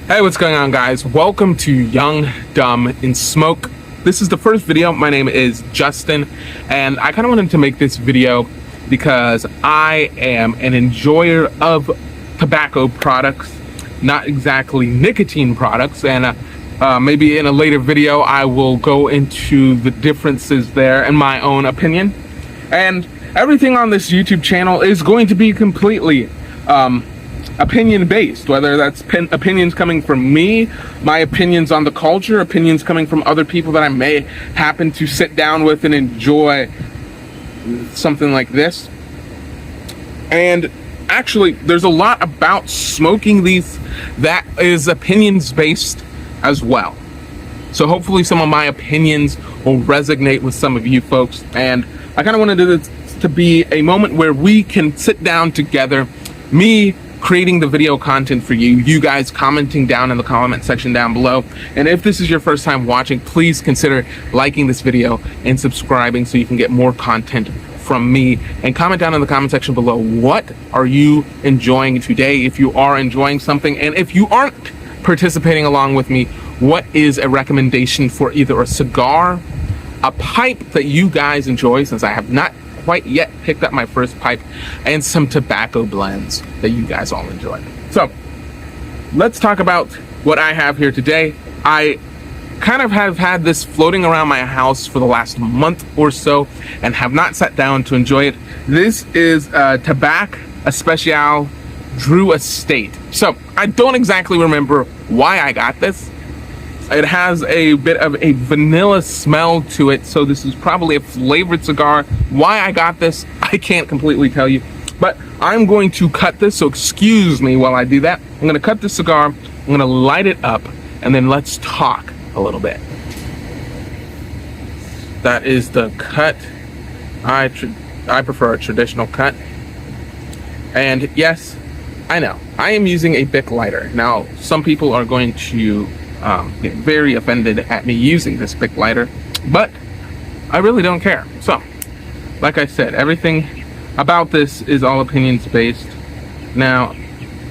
Hey, what's going on, guys? Welcome to Young, Dumb, and Smoke. This is the first video. My name is Justin, and I kind of wanted to make this video because I am an enjoyer of tobacco products, not exactly nicotine products, and maybe in a later video I will go into the differences there in my own opinion. And everything on this YouTube channel is going to be completely opinion based, whether that's opinions coming from me, my opinions on the culture, opinions coming from other people that I may happen to sit down with and enjoy something like this. And actually, there's a lot about smoking these that is opinions based as well. So hopefully some of my opinions will resonate with some of you folks. And I kind of wanted this to be a moment where we can sit down together, me creating the video content for you, you guys commenting down in the comment section down below. And if this is your first time watching, please consider liking this video and subscribing so you can get more content from me. And comment down in the comment section below, what are you enjoying today if you are enjoying something? And if you aren't participating along with me, what is a recommendation for either a cigar, a pipe that you guys enjoy, since I have not quite yet picked up my first pipe, and some tobacco blends that you guys all enjoy. So let's talk about what I have here today. I kind of have had this floating around my house for the last month or so and have not sat down to enjoy it. This is Tabac Especial Drew Estate. So I don't exactly remember why I got this. It has a bit of a vanilla smell to it, so this is probably a flavored cigar. Why I got this, I can't completely tell you, but I'm going to cut this, so excuse me while I do that. I'm going to cut the cigar, I'm going to light it up, and then let's talk a little bit. That is the cut. I prefer a traditional cut. And yes, I know, I am using a Bic lighter. Now, some people are going to get very offended at me using this Bic lighter, but I really don't care. So, like I said, everything about this is all opinions based. Now,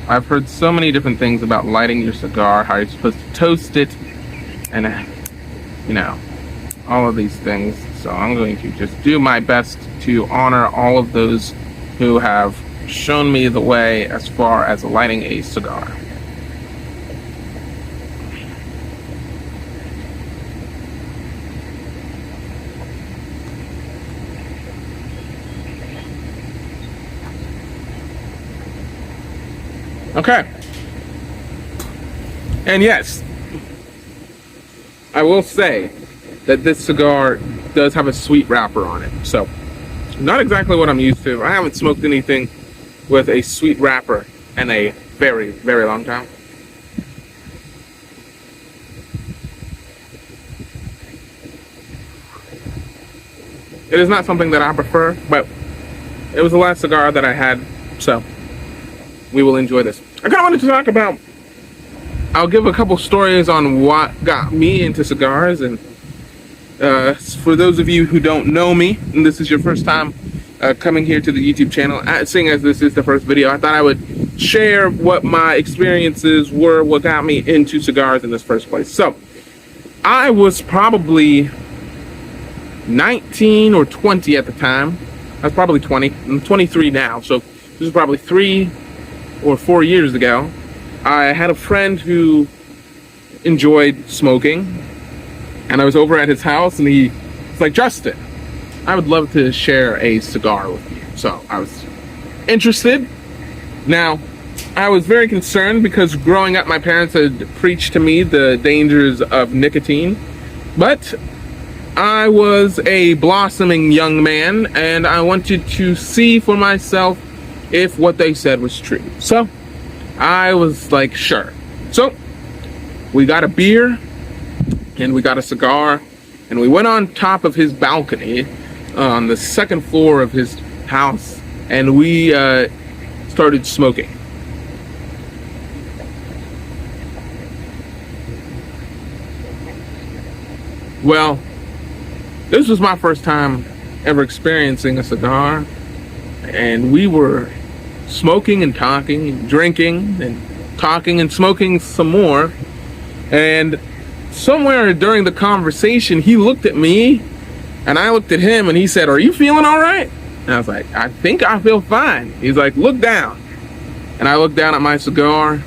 I've heard so many different things about lighting your cigar, how you're supposed to toast it, and you know, all of these things. So I'm going to just do my best to honor all of those who have shown me the way as far as lighting a cigar. Okay, and yes, I will say that this cigar does have a sweet wrapper on it, so not exactly what I'm used to. I haven't smoked anything with a sweet wrapper in a very, very long time. It is not something that I prefer, but it was the last cigar that I had, so we will enjoy this. I kind of wanted to talk about, I'll give a couple stories on what got me into cigars, and for those of you who don't know me, and this is your first time coming here to the YouTube channel, seeing as this is the first video, I thought I would share what my experiences were, what got me into cigars in this first place. So, I was probably 19 or 20 at the time. I was probably 20. I'm 23 now, so this is probably 3 or 4 years ago. I had a friend who enjoyed smoking, and I was over at his house, and he was like, "Justin, I would love to share a cigar with you." So I was interested. Now, I was very concerned because growing up, my parents had preached to me the dangers of nicotine, but I was a blossoming young man, and I wanted to see for myself if what they said was true. So I was like, sure. So we got a beer and we got a cigar, and we went on top of his balcony on the second floor of his house, and we started smoking. Well, this was my first time ever experiencing a cigar, and we were smoking and talking and drinking, and talking and smoking some more. And somewhere during the conversation, he looked at me and I looked at him, and he said, "Are you feeling all right?" And I was like, "I think I feel fine." He's like, "Look down." And I looked down at my cigar.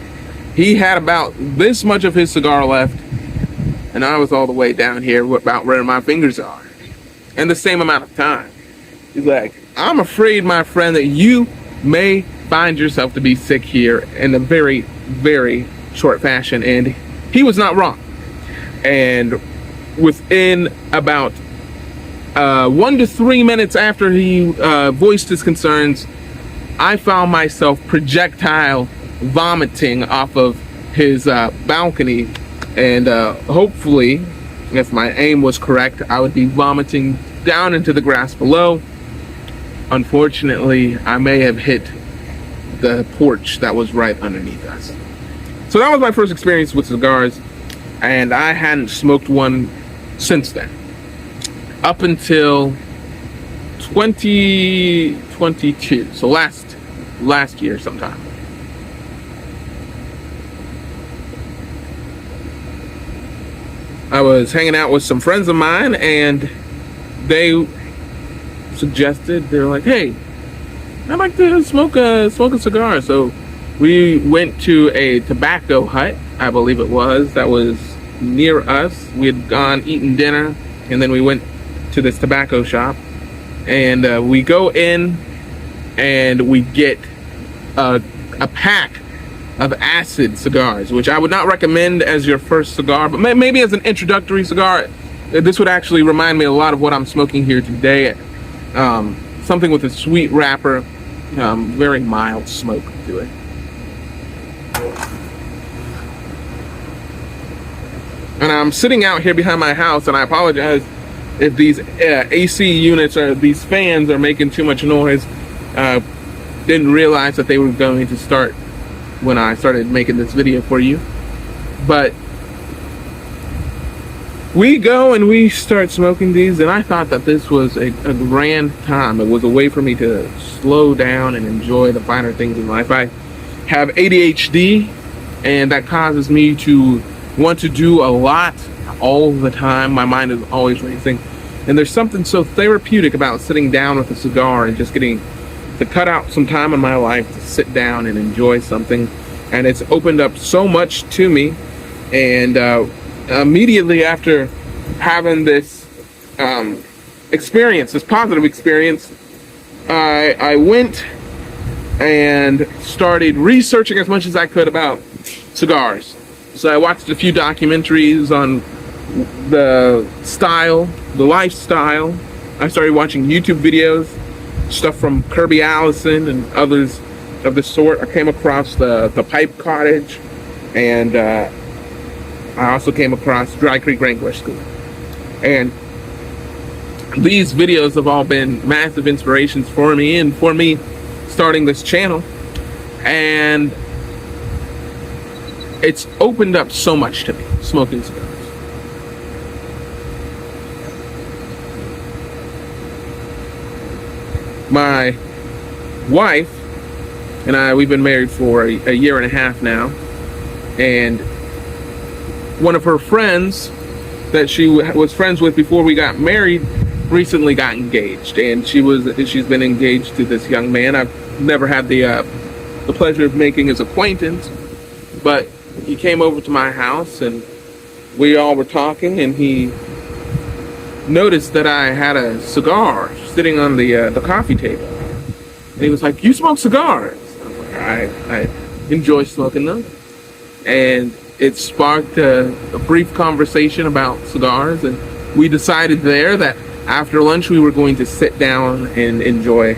He had about this much of his cigar left, and I was all the way down here about where my fingers are, and the same amount of time. He's like, "I'm afraid, my friend, that you may find yourself to be sick here in a very, very short fashion." And he was not wrong. And within about 1 to 3 minutes after he voiced his concerns, I found myself projectile vomiting off of his balcony. And hopefully, if my aim was correct, I would be vomiting down into the grass below. Unfortunately, I may have hit the porch that was right underneath us. So that was my first experience with cigars, and I hadn't smoked one since then. Up until 2022, so last year sometime. I was hanging out with some friends of mine, and they suggested, they're like, "Hey, I'd like to smoke a cigar." So we went to a tobacco hut, I believe it was, that was near us. We had gone eaten dinner, and then we went to this tobacco shop, and we go in and we get a pack of acid cigars, which I would not recommend as your first cigar, but maybe as an introductory cigar. This would actually remind me a lot of what I'm smoking here today. Something with a sweet wrapper, very mild smoke to it. And I'm sitting out here behind my house, and I apologize if these AC units or these fans are making too much noise. Didn't realize that they were going to start when I started making this video for you. But we go and we start smoking these, and I thought that this was a grand time. It was a way for me to slow down and enjoy the finer things in life. I have ADHD, and that causes me to want to do a lot all the time. My mind is always racing, and there's something so therapeutic about sitting down with a cigar and just getting to cut out some time in my life to sit down and enjoy something. And it's opened up so much to me. And immediately after having this experience, this positive experience, I went and started researching as much as I could about cigars. So I watched a few documentaries on the style, the lifestyle. I started watching YouTube videos, stuff from Kirby Allison and others of the sort. I came across the Pipe Cottage, and I also came across Dry Creek Wrangler School. And these videos have all been massive inspirations for me and for me starting this channel. And it's opened up so much to me, smoking cigars. My wife and I, we've been married for a year and a half now, and one of her friends that she was friends with before we got married recently got engaged, and she's been engaged to this young man. I've never had the pleasure of making his acquaintance, but he came over to my house and we all were talking, and he noticed that I had a cigar sitting on the coffee table, and he was like, "You smoke cigars?" I enjoy smoking them, and it sparked a brief conversation about cigars, and we decided there that after lunch we were going to sit down and enjoy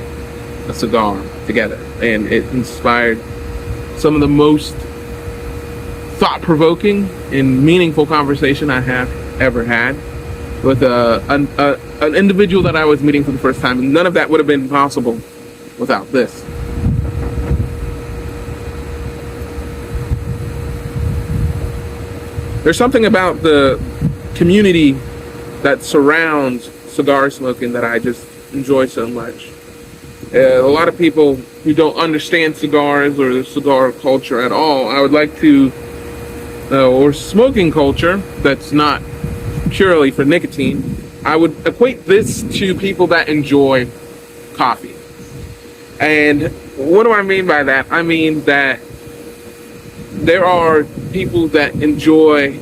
a cigar together, and it inspired some of the most thought-provoking and meaningful conversation I have ever had with an individual that I was meeting for the first time, and none of that would have been possible without this. There's something about the community that surrounds cigar smoking that I just enjoy so much. A lot of people who don't understand cigars or the cigar culture at all, I would like to, or smoking culture that's not purely for nicotine, I would equate this to people that enjoy coffee. And what do I mean by that? I mean that there are people that enjoy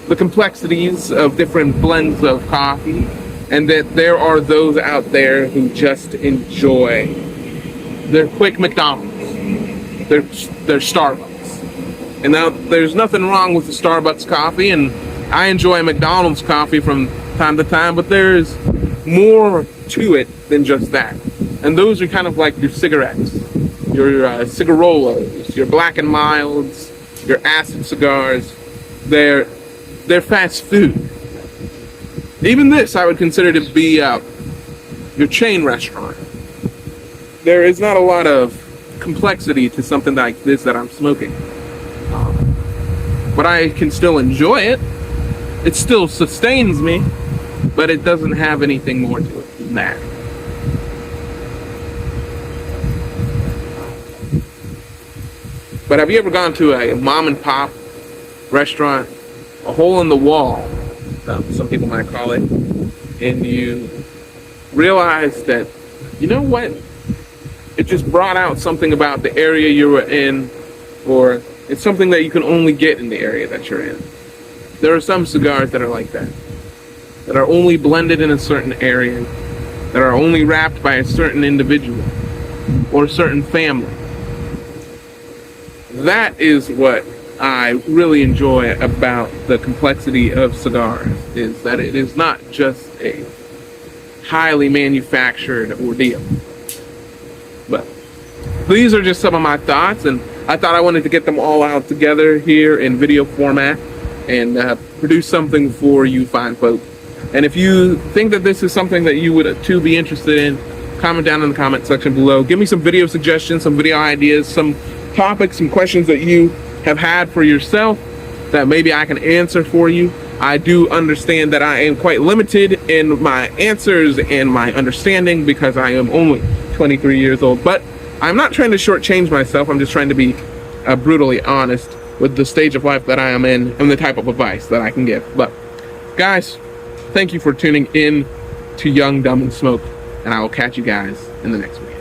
the complexities of different blends of coffee, and that there are those out there who just enjoy their quick McDonald's, their Starbucks. And now there's nothing wrong with the Starbucks coffee, and I enjoy McDonald's coffee from time to time, but there's more to it than just that. And those are kind of like your cigarettes, your cigarillos, your Black and Milds, your acid cigars. They're fast food. Even this I would consider to be your chain restaurant. There is not a lot of complexity to something like this that I'm smoking. But I can still enjoy it. It still sustains me, but it doesn't have anything more to it than that. But have you ever gone to a mom and pop restaurant, a hole in the wall, some people might call it, and you realize that, you know what, it just brought out something about the area you were in, or it's something that you can only get in the area that you're in. There are some cigars that are like that are only blended in a certain area, that are only wrapped by a certain individual or a certain family. That is what I really enjoy about the complexity of cigars, is that it is not just a highly manufactured ordeal. But these are just some of my thoughts, and I thought I wanted to get them all out together here in video format and produce something for you fine folk. And if you think that this is something that you would too be interested in, comment down in the comment section below. Give me some video suggestions, some video ideas, some topics, some questions that you have had for yourself that maybe I can answer for you. I do understand that I am quite limited in my answers and my understanding because I am only 23 years old, but I'm not trying to shortchange myself. I'm just trying to be brutally honest with the stage of life that I am in and the type of advice that I can give. But guys, thank you for tuning in to Young, Dumb, and Smoke, and I will catch you guys in the next video.